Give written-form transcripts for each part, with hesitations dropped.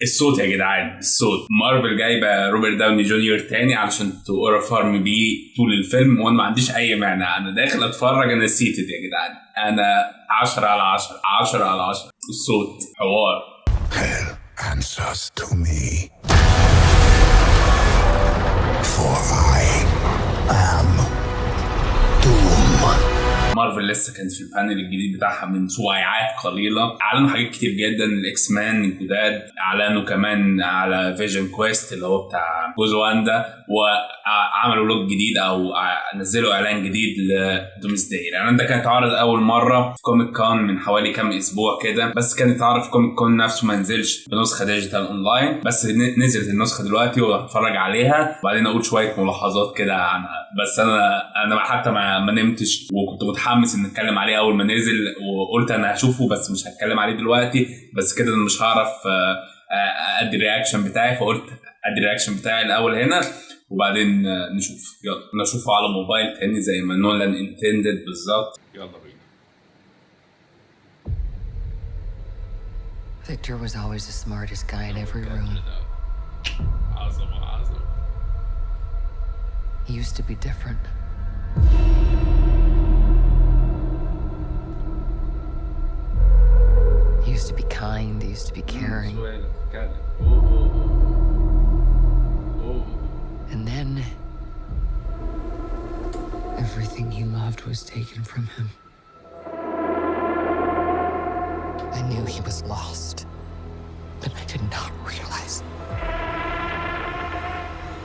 الصوت يا جدعان، الصوت. مارفل جايبه روبرت داوني جونيور تاني علشان تقرا فارم بيه طول الفيلم، وانا ما عنديش اي مانع. انا داخل اتفرج، انا سيتد يا جدعان. انا 10 على 10 10 على 10. الصوت حوار. Hell answers to me, for I am Doom. مارفل لسه كانت في البانل الجديد بتاعها من سويعات قليله، اعلنوا حاجات كتير جدا. الاكس مان الجداد، اعلنوا كمان على فيجن كويست اللي هو بتاع جوز واندا، وعملوا لوك جديد او نزلوا اعلان جديد لدومسداي. الاعلان ده كان اتعرض اول مره في كوميك كون من حوالي كام اسبوع كده، بس كان اتعرض في كوميك كون نفسه، ما نزلش بنسخه ديجيتال اونلاين. بس نزلت النسخه دلوقتي وهتفرج عليها وبعدين اقول شويه ملاحظات كده عنها. بس انا حتى ما نمتش، وكنت متحمس ان نتكلم عليه اول ما نزل، وقلت انا هشوفه بس مش هتكلم عليه دلوقتي، بس كده انا مش هعرف ادي الرياكشن بتاعي، فقلت ادي الرياكشن بتاعي الاول هنا وبعدين نشوف. يلا نشوفه على موبايل تاني زي ما نولان انتندد بالظبط. يلا بينا. Victor was always the smartest guy in every room. عظم. He used to be different. He used to be kind, he used to be caring. And then everything he loved was taken from him. I knew he was lost, but I did not realize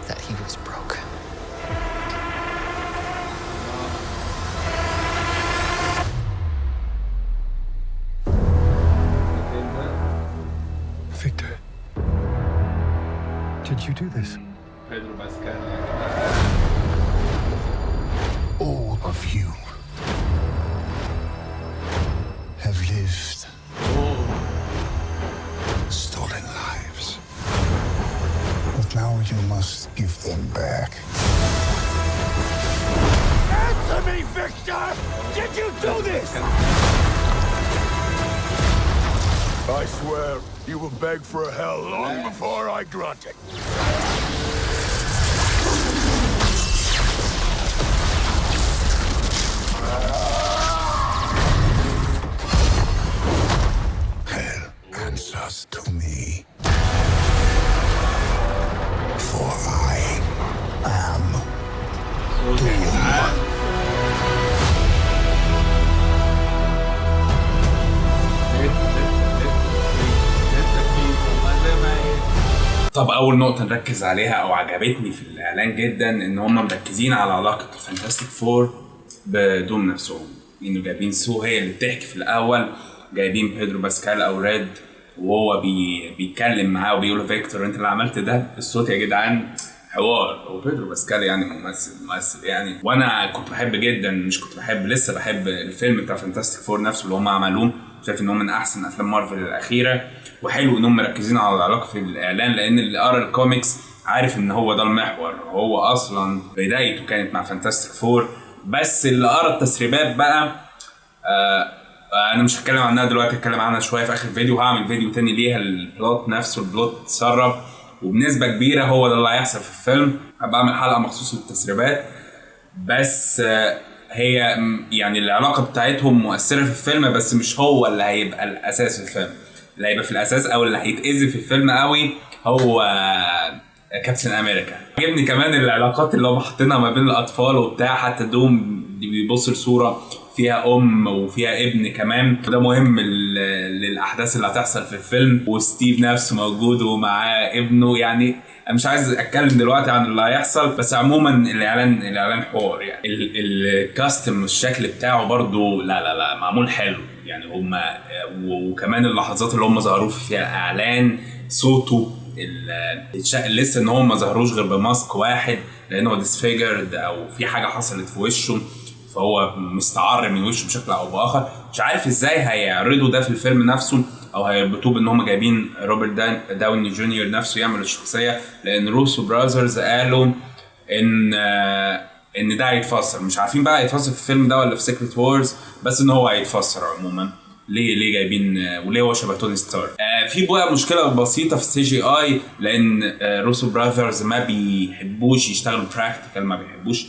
that he was broken. Victor, did you do this? Pedro Pascal. All of you have lived stolen lives, but now you must give them back. Answer me, Victor! Did you do this? I swear you will beg for hell long before I grant it. Hell answers to me, for I am Doom. طب اول نقطه نركز عليها او عجبتني في الاعلان جدا ان هم مركزين على علاقه الفانتاستيك فور بدوم نفسهم، انه جايبين سو هي اللي بتحكي في الاول، جايبين بيدرو باسكال او ريد وهو بيتكلم معاه وبيقول له فيكتور انت اللي عملت ده. الصوت يا جدعان حوار. وبيدرو باسكال يعني ممثل يعني، وانا كنت بحب جدا، مش كنت بحب، لسه بحب الفيلم بتاع فانتاستيك فور نفسه اللي هم عملوه. شايف انه من احسن افلام مارفل الاخيره، وحلو انهم مركزين على العلاقه في الاعلان، لان اللي قرا الكوميكس عارف ان هو ده المحور. هو اصلا بدايته كانت مع فانتاستيك فور، بس اللي قرا التسريبات بقى انا مش هتكلم عنها دلوقتي، هتكلم عنها شويه في اخر فيديو. هعمل فيديو تاني ليها، البلوت نفسه، البلوت اتسرب وبنسبه كبيره هو ده اللي هيحصل في الفيلم. هبقى اعمل حلقه مخصوصه للتسريبات. بس هي يعني العلاقه بتاعتهم مؤثره في الفيلم، بس مش هو اللي هيبقى الاساس في الفيلم. اللي هيبقى في الاساس او اللي هيتاذي في الفيلم قوي هو كابتن امريكا. عجبني كمان العلاقات اللي هم حاطينها ما بين الاطفال وبتاع، حتى دوم بيبص لصوره فيها ام وفيها ابن كمان، وده مهم للاحداث اللي هتحصل في الفيلم. وستيف نفسه موجود ومعاه ابنه. يعني مش عايز اتكلم دلوقتي عن اللي هيحصل، بس عموما الاعلان حوار. يعني الكاستم والشكل بتاعه برضو لا معمول حلو يعني. هما وكمان اللحظات اللي هم ظهروا فيها الاعلان، صوته لسه ان هم ما ظهروش غير بماسك واحد لانه ديسفيجرد او في حاجه حصلت في وشه، فهو مستعر من وشه بشكل او باخر. مش عارف ازاي هيعرضوا ده في الفيلم نفسه، او هيربطوه بان هم جايبين روبرت داوني جونيور نفسه يعمل الشخصيه، لان روسو براذرز قالوا ان ده هيتفسر. مش عارفين بقى هيتفسر في الفيلم ده ولا في سيكريت وورز، بس ان هو هيتفسر عموما، ليه جايبين وليه هو شبه توني ستارك. في بقى مشكله بسيطه في السي جي اي، لان روسو براذرز ما بيحبوش يشتغلوا براكتيكال، ما بيحبوش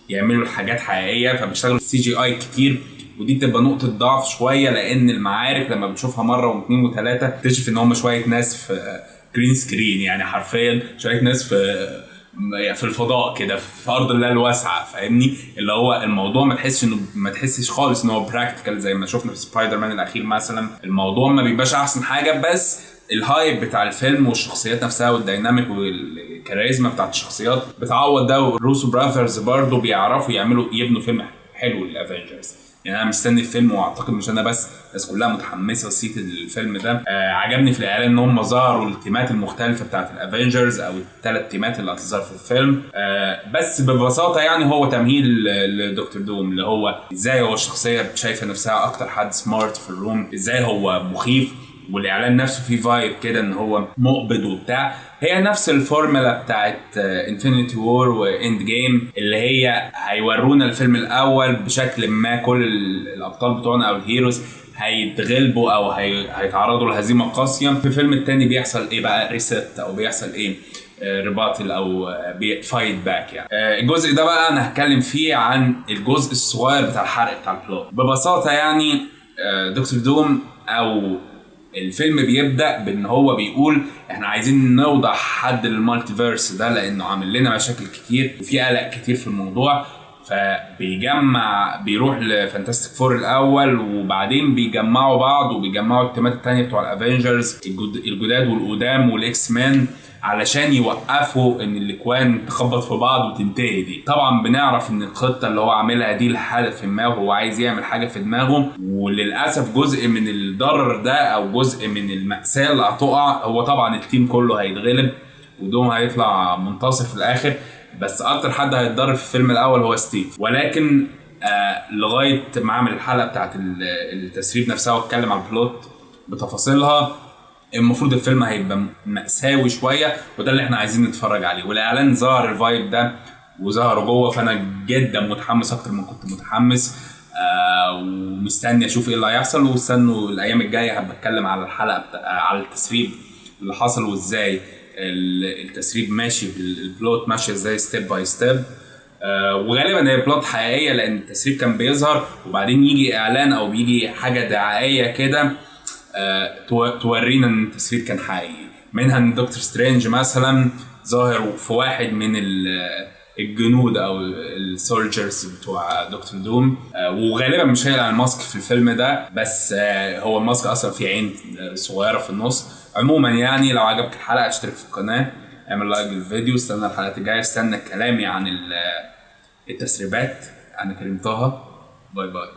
يعملوا الحاجات حقيقيه، فبيشتغلوا سي جي اي كتير، ودي بتبقى نقطه ضعف شويه، لان المعارك لما بتشوفها مره واثنين وثلاثه تكتشف ان هم شويه ناس في جرين سكرين، يعني حرفيا شويه ناس في الفضاء كده، في ارض الله الواسعه، فاهمني؟ اللي هو الموضوع ما تحسش خالص ان هو براكتيكال زي ما شفنا في سبايدر مان الاخير مثلا. الموضوع ما بيبقاش احسن حاجه، بس الهايب بتاع الفيلم والشخصيات نفسها والديناميك والكاريزما بتاعت الشخصيات بتعوض ده. وروسو براذرز برضو بيعرفوا يبنوا فيلم حلو للافنجرز. يعني انا مستني الفيلم، واعتقد مش انا بس، الناس كلها متحمسه لسيت الفيلم ده. عجبني في الاعلان ان هم ظهروا التيمات المختلفه بتاعت الافنجرز او الثلاث تيمات اللي هتظهر في الفيلم. بس ببساطه يعني هو تمهيد لدكتور دوم، اللي هو ازاي هو الشخصيه شايفه نفسها اكتر حد سمارت في الروم، ازاي هو مخيف، والاعلان نفسه فيه فايب كده ان هو مقبض وبتاع. هي نفس الفورمولا بتاعت انفينيتي وور واند جيم، اللي هي هيورونا الفيلم الاول بشكل ما كل الابطال بتوعنا او الهيروز هيتغلبوا او هيتعرضوا لهزيمه قاسيه. في الفيلم الثاني بيحصل ايه بقى؟ ريست، او بيحصل ايه؟ ريباتل او فايت باك يعني. الجزء ده بقى انا هتكلم فيه عن الجزء الصغير بتاع الحرق بتاع البلوت. ببساطه يعني دكتور دوم او الفيلم بيبدأ بان هو بيقول احنا عايزين نوضع حد للمالتيفيرس ده، لانه عامل لنا مشاكل كتير وفي قلق كتير في الموضوع. بيروح لفانتاستيك فور الاول، وبعدين بيجمعوا بعض وبيجمعوا التيمات التانية بتوع الافنجرز الجداد والقدام والاكس مان، علشان يوقفوا ان الاكوان تخبط في بعض وتنتهي دي. طبعا بنعرف ان الخطه اللي هو عاملها دي لهدف ما، وهو عايز يعمل حاجه في دماغه، وللاسف جزء من الضرر ده او جزء من المأساة اللي هتقع، هو طبعا التيم كله هيتغلب ودوم هيطلع منتصر في الاخر، بس اكتر حد هيتضرر في الفيلم الاول هو ستيف. ولكن لغايه ما اعمل الحلقه بتاعت التسريب نفسها واتكلم عن البلوت بتفاصيلها، المفروض الفيلم هيبقى مأساوي شويه، وده اللي احنا عايزين نتفرج عليه. والاعلان ظهر الفايب ده وظهر جوه، فانا جدا متحمس اكتر من كنت متحمس، ومستني اشوف ايه اللي هيحصل. واستنوا الايام الجايه هبتكلم على الحلقه على التسريب اللي حصل، وازاي التسريب ماشي بالبلوت ماشي ازاي ستيب باي ستيب. وغالبا هي بلوت حقيقيه، لان التسريب كان بيظهر وبعدين يجي اعلان او بيجي حاجه دعائيه كده تورينا ان التسريب كان حقيقي. منها ان دكتور سترينج مثلا ظاهر في واحد من الجنود او السولجرز بتوع دكتور دوم، وغالبا مش هيلعب الماسك في الفيلم ده، بس هو الماسك اصلا فيه عين صغيره في النص. عموما يعني لو عجبك الحلقه اشترك في القناه، اعمل لايك للفيديو، استنى الحلقات الجايه، استنى كلامي عن التسريبات. انا كريم طه، باي باي.